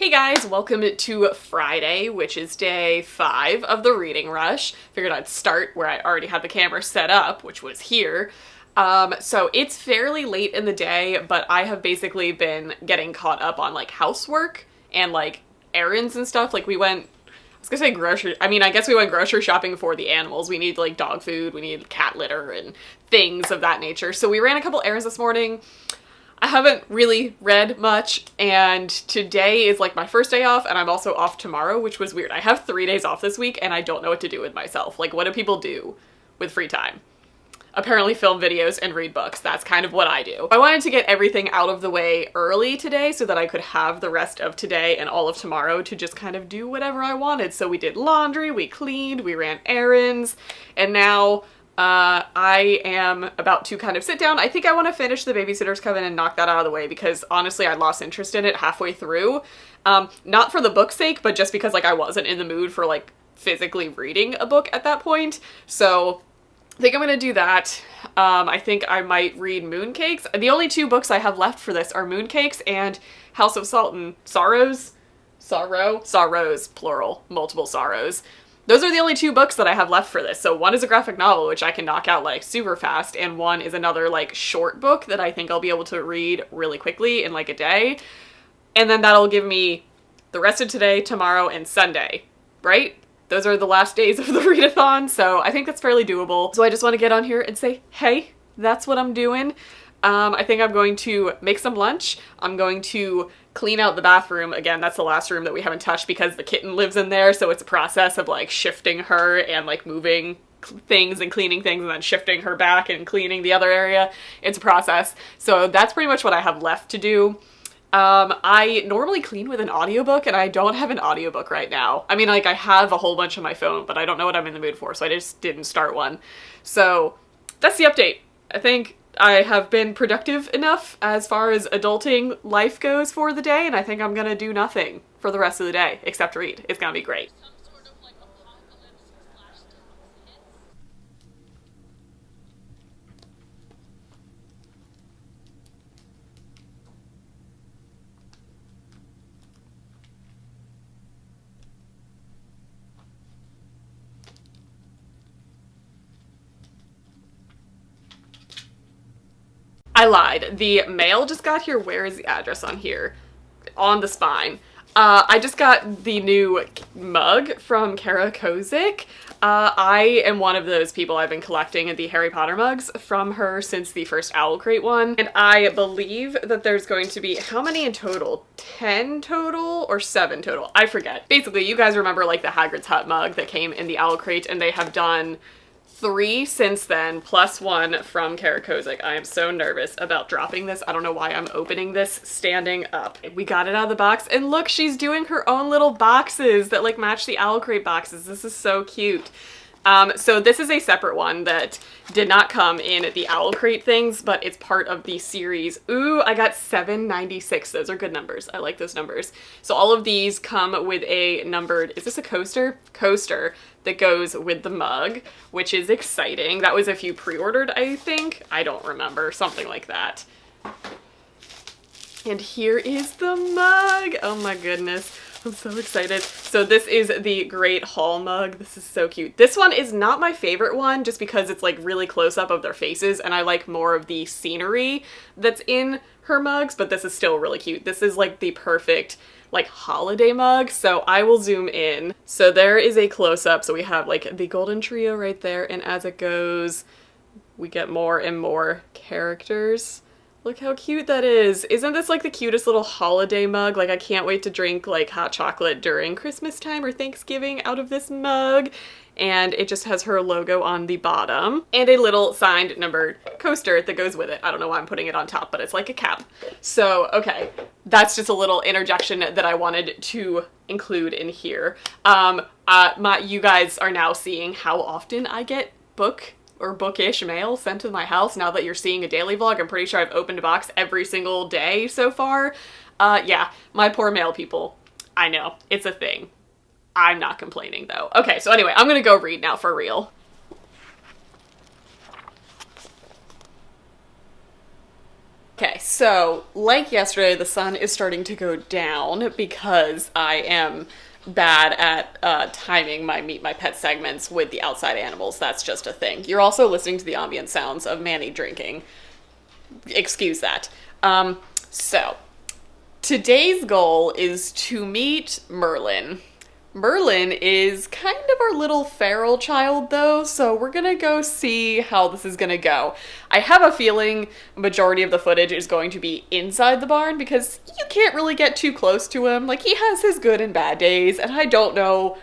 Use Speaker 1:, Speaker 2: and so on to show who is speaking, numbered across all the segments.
Speaker 1: Hey guys, welcome to Friday, which is day 5 of the reading rush. Figured I'd start where I already had the camera set up, which was here. So it's fairly late in the day, but I have basically been getting caught up on like housework and like errands and stuff. Like I was gonna say I guess we went grocery shopping for the animals. We need like dog food, we need cat litter and things of that nature. So we ran a couple errands this morning. I haven't really read much, and today is like my first day off, and I'm also off tomorrow, which was weird. I have 3 days off this week, and I don't know what to do with myself. Like, what do people do with free time? Apparently film videos and read books. That's kind of what I do. I wanted to get everything out of the way early today so that I could have the rest of today and all of tomorrow to just kind of do whatever I wanted. So we did laundry, we cleaned, we ran errands, and now I am about to kind of sit down. I think I want to finish The Babysitter's Coven and knock that out of the way because honestly I lost interest in it halfway through. Not for the book's sake, but just because like I wasn't in the mood for like physically reading a book at that point. So I think I'm gonna do that. I think I might read Mooncakes. The only 2 books I have left for this are Mooncakes and House of Salt and Sorrows, plural, multiple sorrows. Those are the only 2 books that I have left for this. So one is a graphic novel, which I can knock out like super fast, and one is another like short book that I think I'll be able to read really quickly in like a day. And then that'll give me the rest of today, tomorrow, and Sunday, right? Those are the last days of the readathon, so I think that's fairly doable. So I just want to get on here and say, hey, that's what I'm doing. I think I'm going to make some lunch. I'm going to clean out the bathroom. Again, that's the last room that we haven't touched because the kitten lives in there, so it's a process of like shifting her and like moving things and cleaning things and then shifting her back and cleaning the other area. It's a process. So that's pretty much what I have left to do. I normally clean with an audiobook, and I don't have an audiobook right now. I mean, like, I have a whole bunch on my phone, but I don't know what I'm in the mood for, so I just didn't start one. So that's the update. I think I have been productive enough as far as adulting life goes for the day, and I think I'm gonna do nothing for the rest of the day except read. It's gonna be great. I lied. The mail just got here. Where is the address on here? On the spine. I just got the new mug from Kara Kozik. I am one of those people. I've been collecting the Harry Potter mugs from her since the first Owl Crate one. And I believe that there's going to be, how many in total? 10 total or 7 total? I forget. Basically, you guys remember like the Hagrid's Hut mug that came in the Owl Crate, and they have done 3 since then, plus 1 from Kara Kozik. I am so nervous about dropping this. I don't know why I'm opening this standing up. We got it out of the box, and look, she's doing her own little boxes that like match the Owl Crate boxes. This is so cute. So this is a separate one that did not come in the Owl Crate things, but it's part of the series. Ooh, I got 796. Those are good numbers. I like those numbers. So all of these come with a numbered, is this a coaster? Coaster that goes with the mug, which is exciting. That was if you pre-ordered, I think. I don't remember, something like that. And here is the mug. Oh my goodness. I'm so excited. So this is the Great Hall mug. This is so cute. This one is not my favorite one just because it's like really close up of their faces, and I like more of the scenery that's in her mugs, but this is still really cute. This is like the perfect like holiday mug. So I will zoom in. So there is a close up. So we have like the golden trio right there, and as it goes, we get more and more characters. Look how cute that is. Isn't this like the cutest little holiday mug? Like I can't wait to drink like hot chocolate during Christmas time or Thanksgiving out of this mug. And it just has her logo on the bottom and a little signed numbered coaster that goes with it. I don't know why I'm putting it on top, but it's like a cap. So, okay, that's just a little interjection that I wanted to include in here. You guys are now seeing how often I get bookish mail sent to my house. Now that you're seeing a daily vlog, I'm pretty sure I've opened a box every single day so far. Yeah, my poor mail people. I know, it's a thing. I'm not complaining though. Okay, so anyway, I'm gonna go read now for real. Okay, so like yesterday, the sun is starting to go down because I am bad at timing my Meet My Pet segments with the outside animals. That's just a thing. You're also listening to the ambient sounds of Manny drinking. Excuse that. So today's goal is to meet Merlin. Merlin is kind of our little feral child though, so we're gonna go see how this is gonna go. I have a feeling majority of the footage is going to be inside the barn because you can't really get too close to him. Like, he has his good and bad days, and I don't know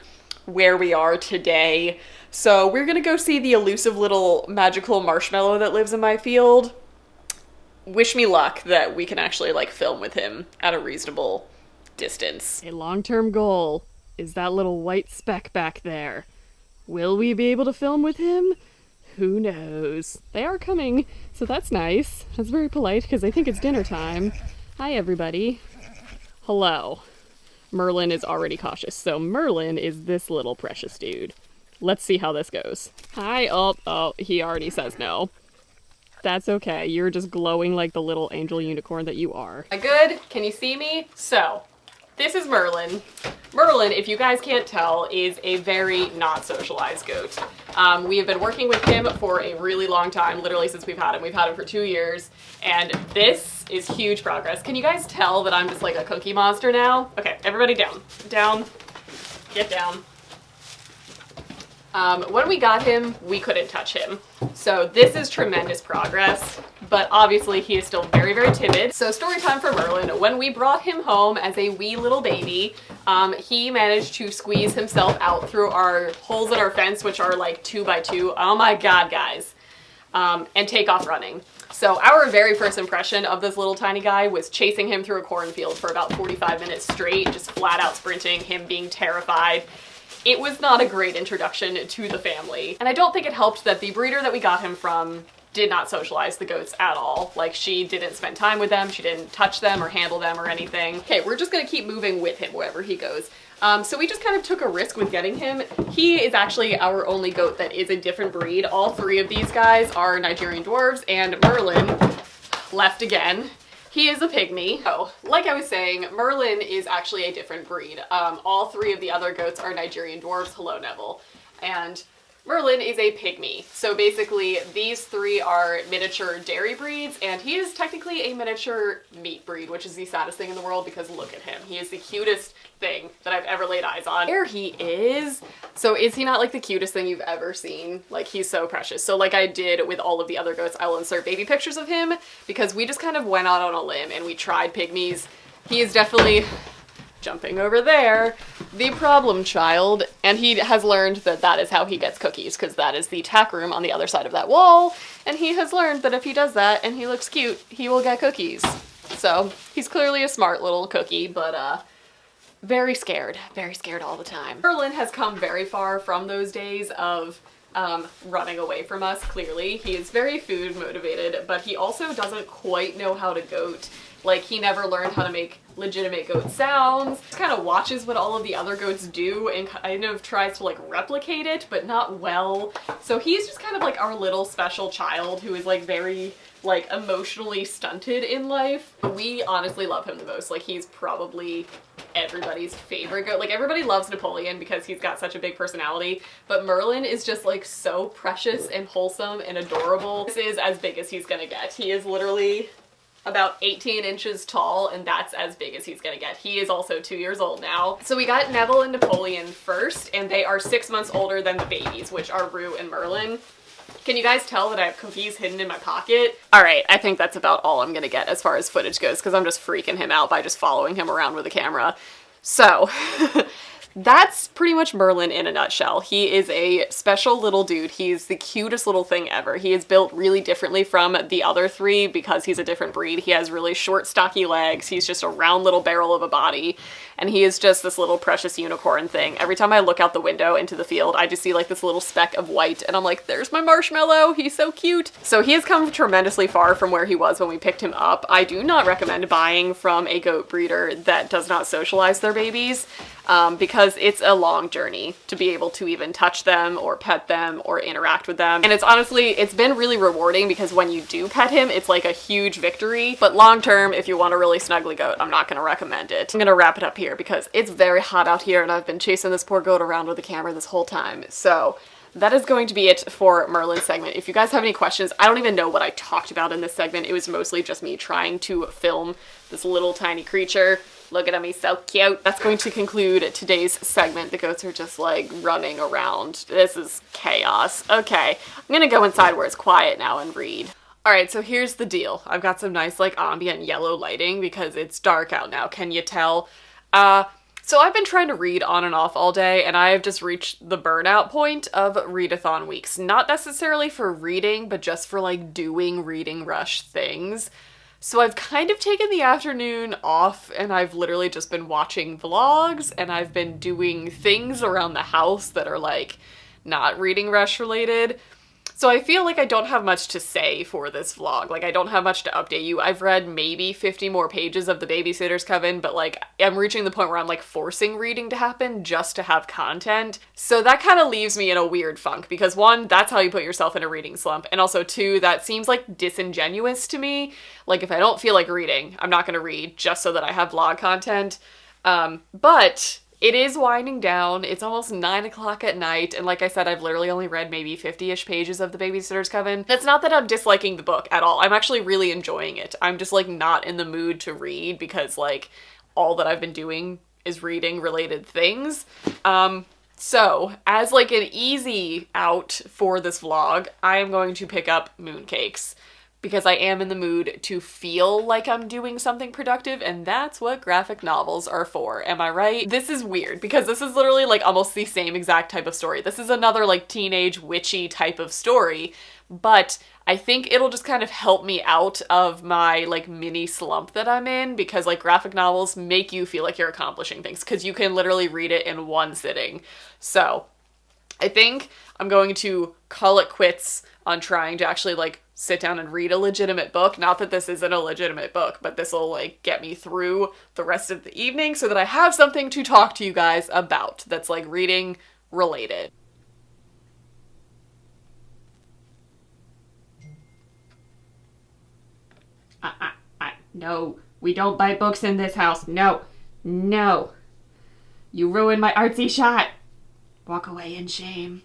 Speaker 1: where we are today. So we're gonna go see the elusive little magical marshmallow that lives in my field. Wish me luck that we can actually like film with him at a reasonable distance.
Speaker 2: A long-term goal is that little white speck back there. Will we be able to film with him? Who knows? They are coming, so that's nice. That's very polite because I think it's dinner time. Hi, everybody. Hello. Merlin is already cautious, so Merlin is this little precious dude. Let's see how this goes. Hi. Oh, he already says no. That's okay. You're just glowing like the little angel unicorn that you are.
Speaker 1: Good? Can you see me? So, this is Merlin. Merlin, if you guys can't tell, is a very not socialized goat. We have been working with him for a really long time, literally since we've had him. We've had him for 2 years, and this is huge progress. Can you guys tell that I'm just like a cookie monster now? Okay, everybody down. Down. Get down. When we got him, we couldn't touch him. So this is tremendous progress, but obviously he is still very, very timid. So story time for Merlin. When we brought him home as a wee little baby, he managed to squeeze himself out through our holes in our fence, which are like 2 by 2. Oh my God, guys. And take off running. So our very first impression of this little tiny guy was chasing him through a cornfield for about 45 minutes straight, just flat out sprinting, him being terrified. It was not a great introduction to the family. And I don't think it helped that the breeder that we got him from did not socialize the goats at all. Like, she didn't spend time with them, she didn't touch them or handle them or anything. Okay, we're just gonna keep moving with him wherever he goes. So we just kind of took a risk with getting him. He is actually our only goat that is a different breed. All 3 of these guys are Nigerian dwarves, and Merlin left again. He is a pygmy. Oh, like I was saying, Merlin is actually a different breed. All 3 of the other goats are Nigerian dwarves. Hello, Neville. And Merlin is a pygmy. So basically, these 3 are miniature dairy breeds, and he is technically a miniature meat breed, which is the saddest thing in the world because look at him. He is the cutest thing that I've ever laid eyes on. There he is. So is he not like the cutest thing you've ever seen? Like, he's so precious. So like I did with all of the other goats, I will insert baby pictures of him because we just kind of went out on a limb and we tried pygmies. He is definitely, jumping over there, the problem child, and he has learned that that is how he gets cookies because that is the tack room on the other side of that wall, and he has learned that if he does that and he looks cute, he will get cookies. So he's clearly a smart little cookie, but very scared all the time. Merlin has come very far from those days of running away from us, clearly. He is very food motivated, but he also doesn't quite know how to goat. Like, he never learned how to make legitimate goat sounds. He kind of watches what all of the other goats do and kind of tries to like replicate it, but not well. So he's just kind of like our little special child who is like very like emotionally stunted in life. We honestly love him the most. Like, he's probably everybody's favorite goat. Like, everybody loves Napoleon because he's got such a big personality, but Merlin is just like so precious and wholesome and adorable. This is as big as he's gonna get. He is literally about 18 inches tall, and that's as big as he's gonna get. He is also 2 years old now. So we got Neville and Napoleon first, and they are 6 months older than the babies, which are Rue and Merlin. Can you guys tell that I have cookies hidden in my pocket? All right, I think that's about all I'm gonna get as far as footage goes because I'm just freaking him out by just following him around with a camera. So that's pretty much Merlin in a nutshell. He is a special little dude. He's the cutest little thing ever. He is built really differently from the other 3 because he's a different breed. He has really short, stocky legs. He's just a round little barrel of a body. And he is just this little precious unicorn thing. Every time I look out the window into the field, I just see like this little speck of white and I'm like, there's my marshmallow. He's so cute. So he has come tremendously far from where he was when we picked him up. I do not recommend buying from a goat breeder that does not socialize their babies. because it's a long journey to be able to even touch them or pet them or interact with them. And it's been really rewarding because when you do pet him, it's like a huge victory. But long term, if you want a really snuggly goat, I'm not gonna recommend it. I'm gonna wrap it up here because it's very hot out here and I've been chasing this poor goat around with the camera this whole time. So that is going to be it for Merlin's segment. If you guys have any questions, I don't even know what I talked about in this segment. It was mostly just me trying to film this little tiny creature. Look at him, he's so cute. That's going to conclude today's segment. The goats are just like running around. This is chaos. Okay, I'm gonna go inside where it's quiet now and read. All right, so here's the deal. I've got some nice like ambient yellow lighting because it's dark out now. Can you tell? So I've been trying to read on and off all day and I have just reached the burnout point of readathon weeks. Not necessarily for reading, but just for like doing reading rush things. So I've kind of taken the afternoon off and I've literally just been watching vlogs and I've been doing things around the house that are like not reading rush related. So I feel like I don't have much to say for this vlog. Like I don't have much to update you. I've read maybe 50 more pages of The Babysitter's Coven, but like I'm reaching the point where I'm like forcing reading to happen just to have content. So that kind of leaves me in a weird funk because one, that's how you put yourself in a reading slump. And also two, that seems like disingenuous to me. Like if I don't feel like reading, I'm not gonna read just so that I have vlog content. But it is winding down. It's almost 9 o'clock at night, and like I said, I've literally only read maybe 50-ish pages of The Babysitter's Coven. That's not that I'm disliking the book at all. I'm actually really enjoying it. I'm just like not in the mood to read because like all that I've been doing is reading related things. So as like an easy out for this vlog, I am going to pick up mooncakes, because I am in the mood to feel like I'm doing something productive, and that's what graphic novels are for. Am I right? This is weird because this is literally like almost the same exact type of story. This is another like teenage witchy type of story, but I think it'll just kind of help me out of my like mini slump that I'm in, because like graphic novels make you feel like you're accomplishing things because you can literally read it in one sitting. So I think I'm going to call it quits on trying to actually like sit down and read a legitimate book. Not that this isn't a legitimate book, but this will like get me through the rest of the evening so that I have something to talk to you guys about that's like reading related.
Speaker 2: No, we don't buy books in this house. No, no. You ruined my artsy shot. Walk away in shame.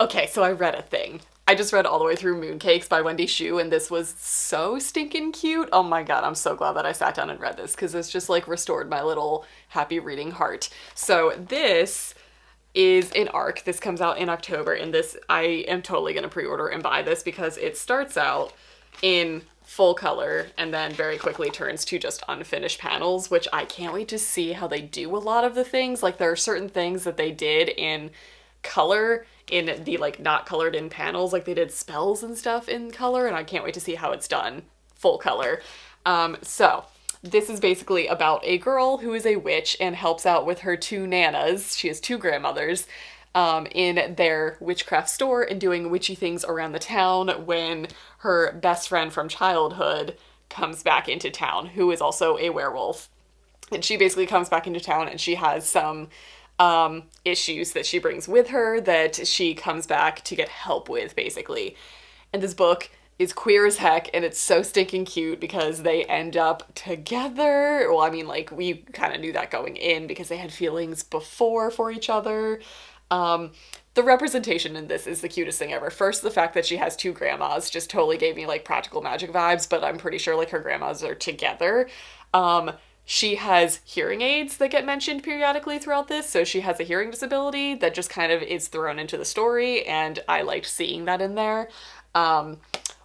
Speaker 1: Okay, so I read a thing. I just read all the way through Mooncakes by Wendy Xu, and this was so stinking cute. Oh my god, I'm so glad that I sat down and read this because it's just like restored my little happy reading heart. So this is an arc. This comes out in October, and this I am totally gonna pre-order and buy this because it starts out in full color and then very quickly turns to just unfinished panels, which I can't wait to see how they do a lot of the things. Like there are certain things that they did in color in the like not colored in panels, like they did spells and stuff in color, and I can't wait to see how it's done full color. So this is basically about a girl who is a witch and helps out with her two nanas. She has two grandmothers in their witchcraft store and doing witchy things around the town when her best friend from childhood comes back into town, who is also a werewolf. And she basically comes back into town and she has some issues that she brings with her that she comes back to get help with, basically. And this book is queer as heck, and it's so stinking cute because they end up together. Well, I mean, like, we kind of knew that going in because they had feelings before for each other. The representation in this is the cutest thing ever. First, the fact that she has two grandmas just totally gave me, like, Practical Magic vibes, but I'm pretty sure, like, her grandmas are together. She has hearing aids that get mentioned periodically throughout this, so she has a hearing disability that just kind of is thrown into the story, and I liked seeing that in there.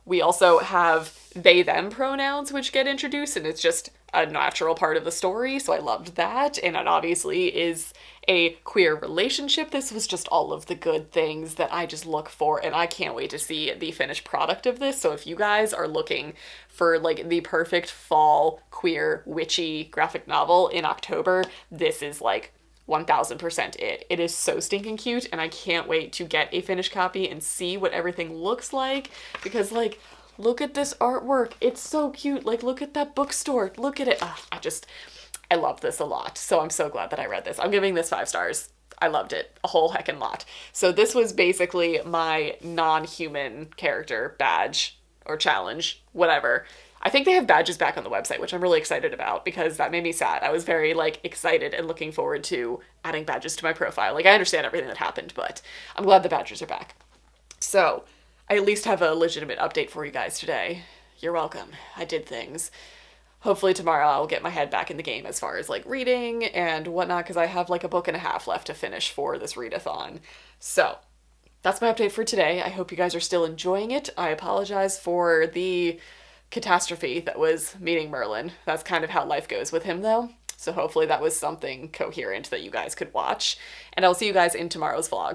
Speaker 1: We also have they/them pronouns which get introduced, and it's just a natural part of the story, so I loved that, and it obviously is a queer relationship. This was just all of the good things that I just look for, and I can't wait to see the finished product of this. So if you guys are looking for like the perfect fall queer witchy graphic novel in October, this is like 1000% it. It is so stinking cute, and I can't wait to get a finished copy and see what everything looks like, because like, look at this artwork. It's so cute. Like, look at that bookstore. Look at it. I loved this a lot. So I'm so glad that I read this. I'm giving this 5 stars. I loved it a whole heckin' lot. So this was basically my non-human character badge or challenge, whatever. I think they have badges back on the website, which I'm really excited about because that made me sad. I was very like excited and looking forward to adding badges to my profile. Like I understand everything that happened, but I'm glad the badges are back. So I at least have a legitimate update for you guys today. You're welcome. I did things. Hopefully tomorrow I'll get my head back in the game as far as like reading and whatnot because I have like a book and a half left to finish for this readathon. So that's my update for today. I hope you guys are still enjoying it. I apologize for the catastrophe that was meeting Merlin. That's kind of how life goes with him though. So hopefully that was something coherent that you guys could watch. And I'll see you guys in tomorrow's vlog.